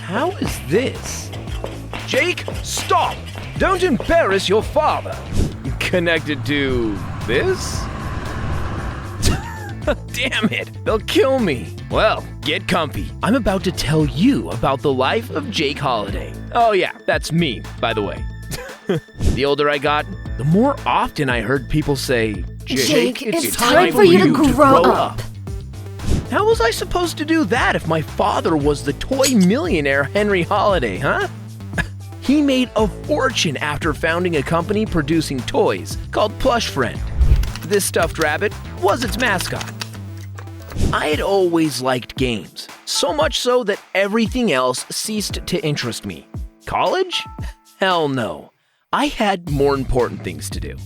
How is this? Jake, stop! Don't embarrass your father. Connected to this? Damn it, they'll kill me. Well, get comfy. I'm about to tell you about the life of Jake Holiday. Oh yeah, that's me, by the way. The older I got, the more often I heard people say, Jake, it's time for you to grow up. How was I supposed to do that if my father was the toy millionaire Henry Holiday, huh? He made a fortune after founding a company producing toys called Plush Friend. This stuffed rabbit was its mascot. I had always liked games, so much so that everything else ceased to interest me. College? Hell no. I had more important things to do.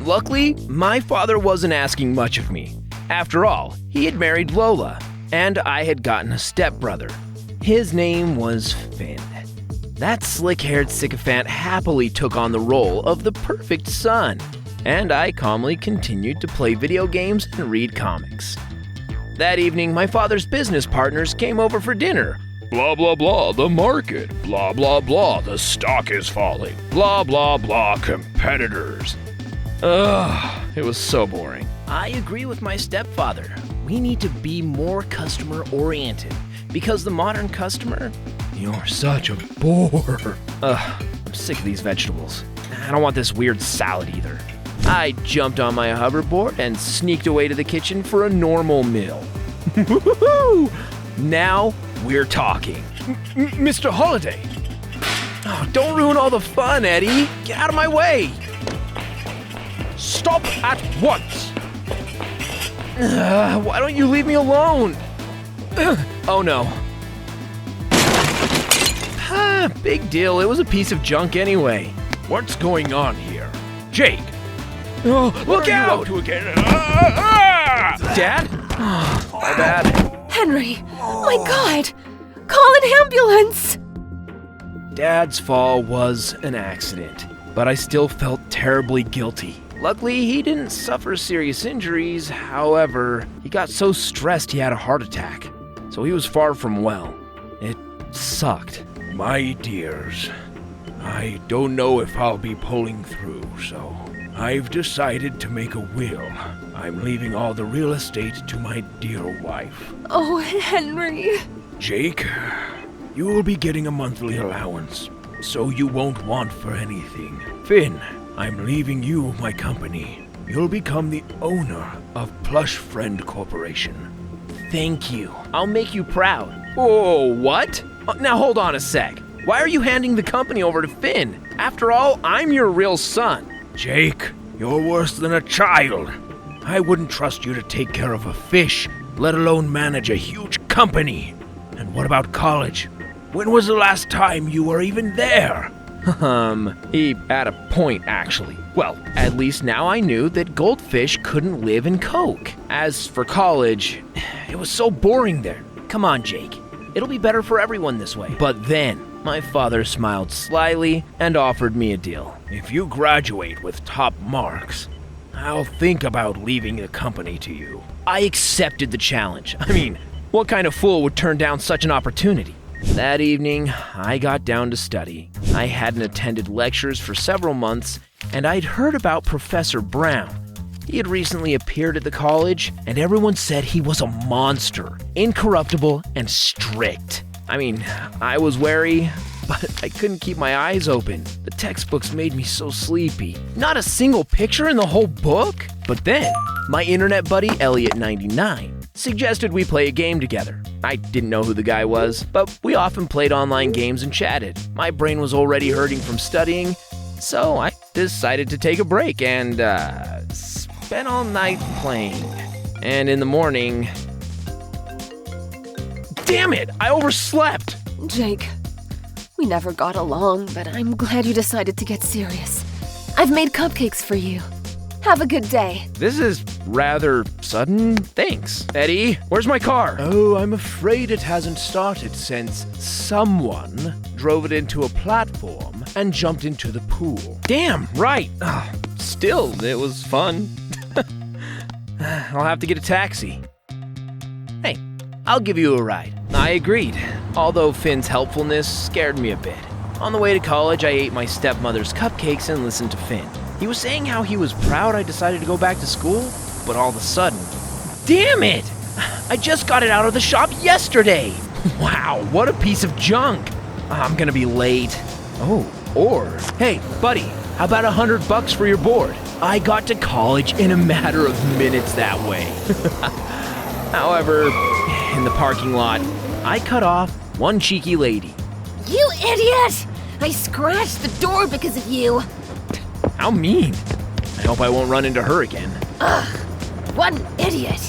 Luckily, my father wasn't asking much of me. After all, he had married Lola, and I had gotten a stepbrother. His name was Finn. That slick-haired sycophant happily took on the role of the perfect son, and I calmly continued to play video games and read comics. That evening, my father's business partners came over for dinner. Blah, blah, blah, the market. Blah, blah, blah, the stock is falling. Blah, blah, blah, competitors. Ugh, it was so boring. I agree with my stepfather. We need to be more customer-oriented, because the modern customer, you're such a bore. Ugh, I'm sick of these vegetables. I don't want this weird salad either. I jumped on my hoverboard and sneaked away to the kitchen for a normal meal. Now we're talking. Mr. Holiday. Oh, don't ruin all the fun, Eddie. Get out of my way. Stop at once. Why don't you leave me alone? Oh no. Big deal. It was a piece of junk anyway. What's going on here? Jake. Oh, look out! What are you up to again? Dad? My bad. Henry! My God! Call an ambulance! Dad's fall was an accident, but I still felt terribly guilty. Luckily, he didn't suffer serious injuries. However, he got so stressed he had a heart attack, so he was far from well. It sucked. My dears, I don't know if I'll be pulling through, so I've decided to make a will. I'm leaving all the real estate to my dear wife. Oh, Henry. Jake, you will be getting a monthly allowance, so you won't want for anything. Finn, I'm leaving you my company. You'll become the owner of Plush Friend Corporation. Thank you. I'll make you proud. Oh, what? Now hold on a sec. Why are you handing the company over to Finn? After all, I'm your real son. Jake, you're worse than a child. I wouldn't trust you to take care of a fish, let alone manage a huge company. And what about college? When was the last time you were even there? He had a point, actually. Well, at least now I knew that goldfish couldn't live in Coke. As for college, it was so boring there. Come on, Jake. It'll be better for everyone this way. But then, my father smiled slyly and offered me a deal. If you graduate with top marks, I'll think about leaving the company to you. I accepted the challenge. I mean, what kind of fool would turn down such an opportunity? That evening, I got down to study. I hadn't attended lectures for several months, and I'd heard about Professor Brown. He had recently appeared at the college, and everyone said he was a monster, incorruptible, and strict. I mean, I was wary, but I couldn't keep my eyes open. The textbooks made me so sleepy. Not a single picture in the whole book? But then, my internet buddy Elliot99 suggested we play a game together. I didn't know who the guy was, but we often played online games and chatted. My brain was already hurting from studying, so I decided to take a break and, spent all night playing. And in the morning... Damn it! I overslept! Jake, we never got along, but I'm glad you decided to get serious. I've made cupcakes for you. Have a good day. This is rather sudden. Thanks. Eddie, where's my car? Oh, I'm afraid it hasn't started since someone drove it into a platform and jumped into the pool. Damn, right. Still, it was fun. I'll have to get a taxi. Hey, I'll give you a ride." I agreed, although Finn's helpfulness scared me a bit. On the way to college, I ate my stepmother's cupcakes and listened to Finn. He was saying how he was proud I decided to go back to school, but all of a sudden, damn it! I just got it out of the shop yesterday! Wow, what a piece of junk! I'm gonna be late. Oh, or, hey, buddy, how about $100 for your board? I got to college in a matter of minutes that way. However, in the parking lot, I cut off one cheeky lady. You idiot! I scratched the door because of you. How mean. I hope I won't run into her again. Ugh, what an idiot.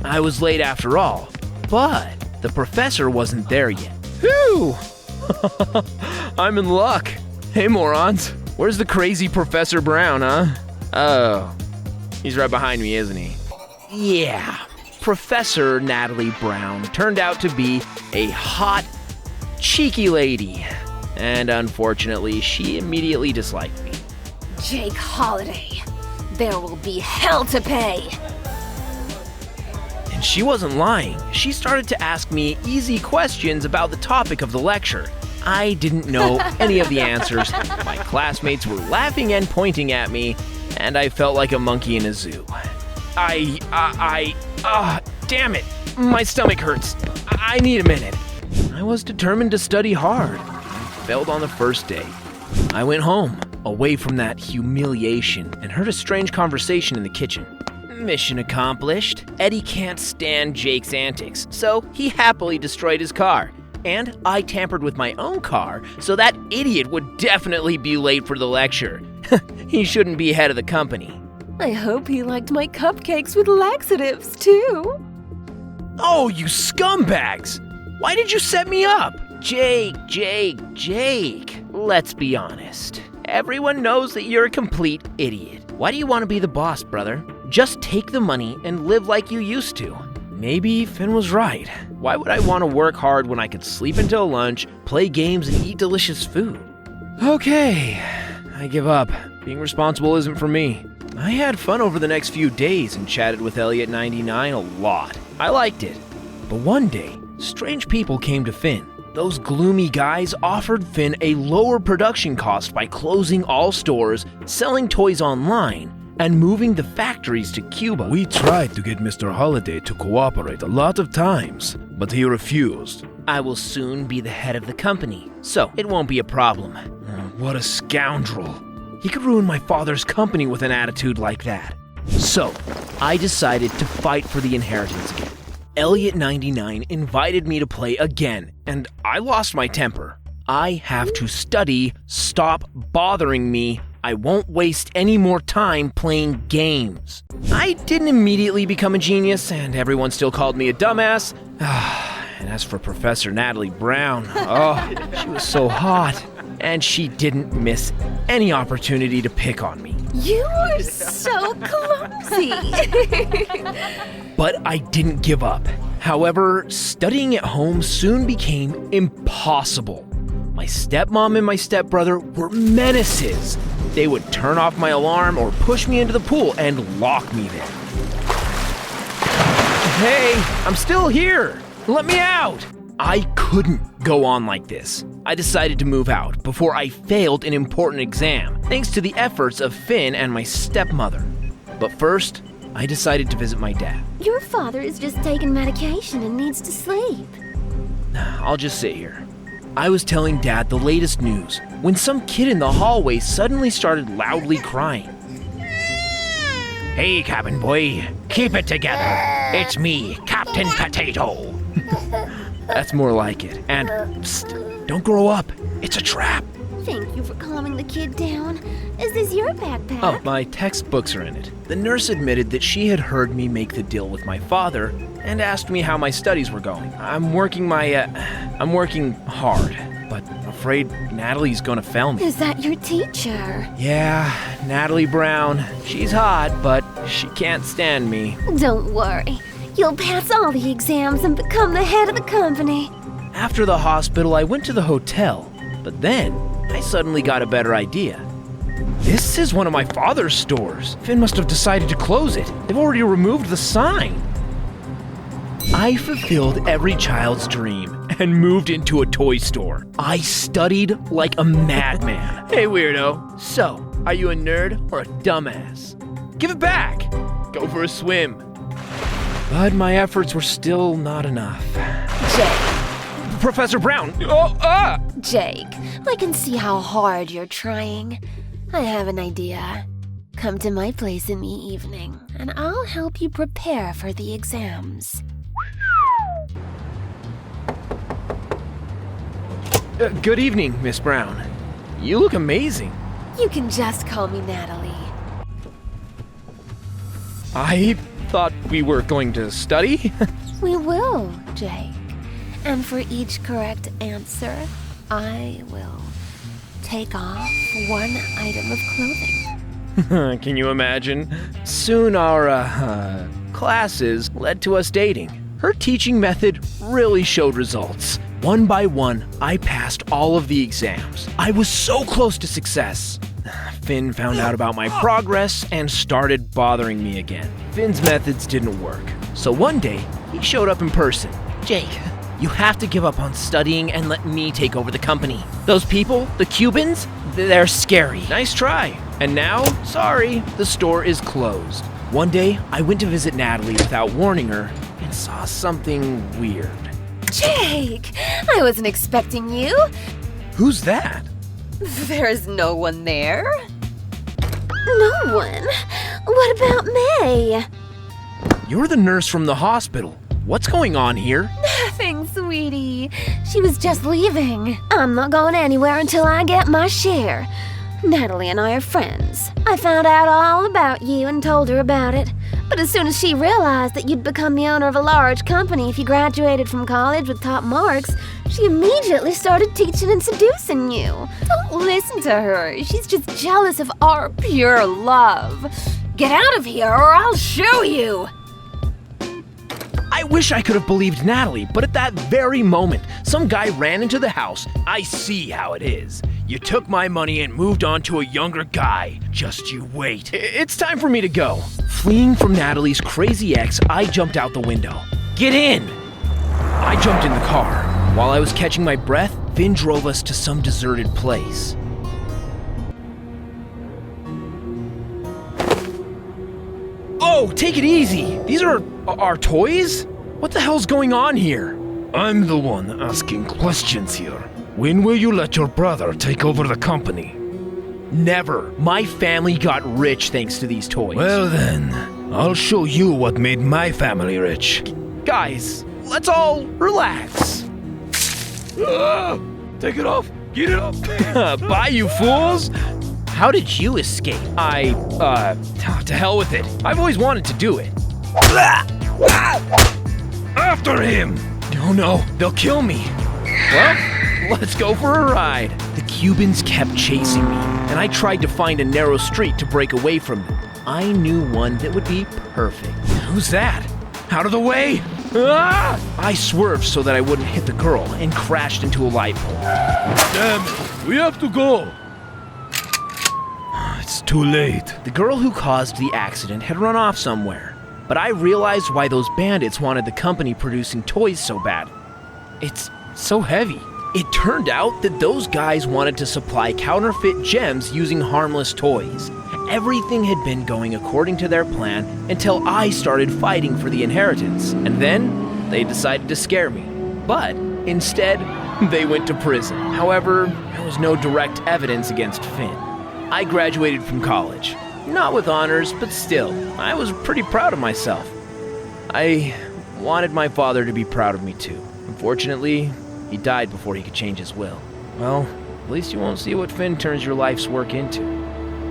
I was late after all, but the professor wasn't there yet. Whew! I'm in luck. Hey, morons. Where's the crazy Professor Brown, huh? Oh, he's right behind me, isn't he? Yeah, Professor Natalie Brown turned out to be a hot, cheeky lady. And unfortunately, she immediately disliked me. Jake Holiday, there will be hell to pay. And she wasn't lying. She started to ask me easy questions about the topic of the lecture. I didn't know any of the answers. My classmates were laughing and pointing at me, and I felt like a monkey in a zoo. Damn it. My stomach hurts. I need a minute. I was determined to study hard. Failed on the first day. I went home, away from that humiliation, and heard a strange conversation in the kitchen. Mission accomplished. Eddie can't stand Jake's antics, so he happily destroyed his car. And I tampered with my own car, so that idiot would definitely be late for the lecture. He shouldn't be head of the company. I hope he liked my cupcakes with laxatives, too. Oh, you scumbags! Why did you set me up? Jake. Let's be honest. Everyone knows that you're a complete idiot. Why do you want to be the boss, brother? Just take the money and live like you used to. Maybe Finn was right. Why would I want to work hard when I could sleep until lunch, play games, and eat delicious food? Okay, I give up. Being responsible isn't for me. I had fun over the next few days and chatted with Elliot99 a lot. I liked it. But one day, strange people came to Finn. Those gloomy guys offered Finn a lower production cost by closing all stores, selling toys online, and moving the factories to Cuba. We tried to get Mr. Holiday to cooperate a lot of times, but he refused. I will soon be the head of the company, so it won't be a problem. What a scoundrel. He could ruin my father's company with an attitude like that. So, I decided to fight for the inheritance again. Elliot99 invited me to play again, and I lost my temper. I have to study, stop bothering me. I won't waste any more time playing games. I didn't immediately become a genius, and everyone still called me a dumbass. And as for Professor Natalie Brown, she was so hot. And she didn't miss any opportunity to pick on me. You are so clumsy. But I didn't give up. However, studying at home soon became impossible. My stepmom and my stepbrother were menaces. They would turn off my alarm or push me into the pool and lock me there. Hey, I'm still here. Let me out. I couldn't go on like this. I decided to move out before I failed an important exam, thanks to the efforts of Finn and my stepmother. But first, I decided to visit my dad. Your father is just taking medication and needs to sleep. I'll just sit here. I was telling Dad the latest news when some kid in the hallway suddenly started loudly crying. Hey, cabin boy, keep it together. It's me, Captain Potato. That's more like it. And psst, don't grow up. It's a trap. Thank you for calming the kid down. Is this your backpack? Oh, my textbooks are in it. The nurse admitted that she had heard me make the deal with my father and asked me how my studies were going. I'm working hard, but I'm afraid Natalie's gonna fail me. Is that your teacher? Yeah, Natalie Brown. She's hot, but she can't stand me. Don't worry. You'll pass all the exams and become the head of the company. After the hospital, I went to the hotel, but then I suddenly got a better idea. This is one of my father's stores. Finn must have decided to close it. They've already removed the sign. I fulfilled every child's dream and moved into a toy store. I studied like a madman. Hey, weirdo. So, are you a nerd or a dumbass? Give it back. Go for a swim. But my efforts were still not enough. Jake. Professor Brown. Jake, I can see how hard you're trying. I have an idea. Come to my place in the evening, and I'll help you prepare for the exams. Good evening, Miss Brown. You look amazing. You can just call me Natalie. I thought we were going to study. We will, Jake. And for each correct answer, I will take off one item of clothing. Can you imagine? Soon our classes led to us dating. Her teaching method really showed results. One by one, I passed all of the exams. I was so close to success. Finn found out about my progress and started bothering me again. Finn's methods didn't work. So one day, he showed up in person. Jake, you have to give up on studying and let me take over the company. Those people, the Cubans, they're scary. Nice try. And now, sorry, the store is closed. One day, I went to visit Natalie without warning her and saw something weird. Jake! I wasn't expecting you. Who's that? There's no one there. No one? What about May? You're the nurse from the hospital. What's going on here? Nothing, sweetie. She was just leaving. I'm not going anywhere until I get my share. Natalie and I are friends. I found out all about you and told her about it. But as soon as she realized that you'd become the owner of a large company if you graduated from college with top marks, she immediately started teaching and seducing you. Don't listen to her. She's just jealous of our pure love. Get out of here or I'll show you. I wish I could have believed Natalie, but at that very moment, some guy ran into the house. I see how it is. You took my money and moved on to a younger guy. Just you wait. It's time for me to go. Fleeing from Natalie's crazy ex, I jumped out the window. Get in! I jumped in the car. While I was catching my breath, Finn drove us to some deserted place. Oh, take it easy. These are our toys? What the hell's going on here? I'm the one asking questions here. When will you let your brother take over the company? Never. My family got rich thanks to these toys. Well then, I'll show you what made my family rich. Guys, let's all relax. Take it off. Get it off. Bye, you fools. How did you escape? To hell with it. I've always wanted to do it. After him. Oh no, they'll kill me. Well, let's go for a ride. The Cubans kept chasing me, and I tried to find a narrow street to break away from them. I knew one that would be perfect. Who's that? Out of the way! Ah! I swerved so that I wouldn't hit the girl and crashed into a light pole. Damn it, we have to go. It's too late. The girl who caused the accident had run off somewhere, but I realized why those bandits wanted the company producing toys so bad. It's so heavy. It turned out that those guys wanted to supply counterfeit gems using harmless toys. Everything had been going according to their plan until I started fighting for the inheritance, and then they decided to scare me. But instead, they went to prison. However, there was no direct evidence against Finn. I graduated from college. Not with honors, but still, I was pretty proud of myself. I wanted my father to be proud of me too. Unfortunately, he died before he could change his will. Well, at least you won't see what Finn turns your life's work into.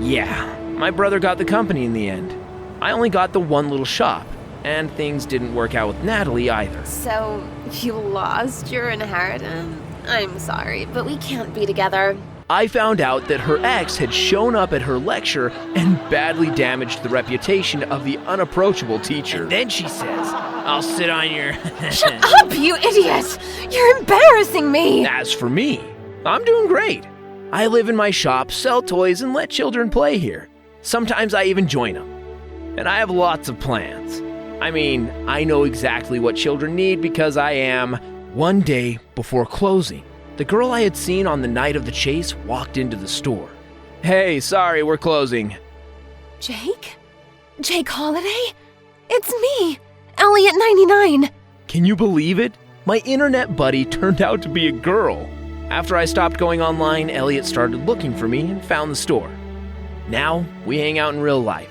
Yeah, my brother got the company in the end. I only got the one little shop, and things didn't work out with Natalie either. So, you lost your inheritance? I'm sorry, but we can't be together. I found out that her ex had shown up at her lecture and badly damaged the reputation of the unapproachable teacher. And then she says, I'll sit on your... Shut up, you idiot! You're embarrassing me! As for me, I'm doing great. I live in my shop, sell toys, and let children play here. Sometimes I even join them. And I have lots of plans. I mean, I know exactly what children need because I am. One day before closing, the girl I had seen on the night of the chase walked into the store. Hey, sorry, we're closing. Jake? Jake Holiday? It's me, Elliot 99. Can you believe it? My internet buddy turned out to be a girl. After I stopped going online, Elliot started looking for me and found the store. Now, we hang out in real life.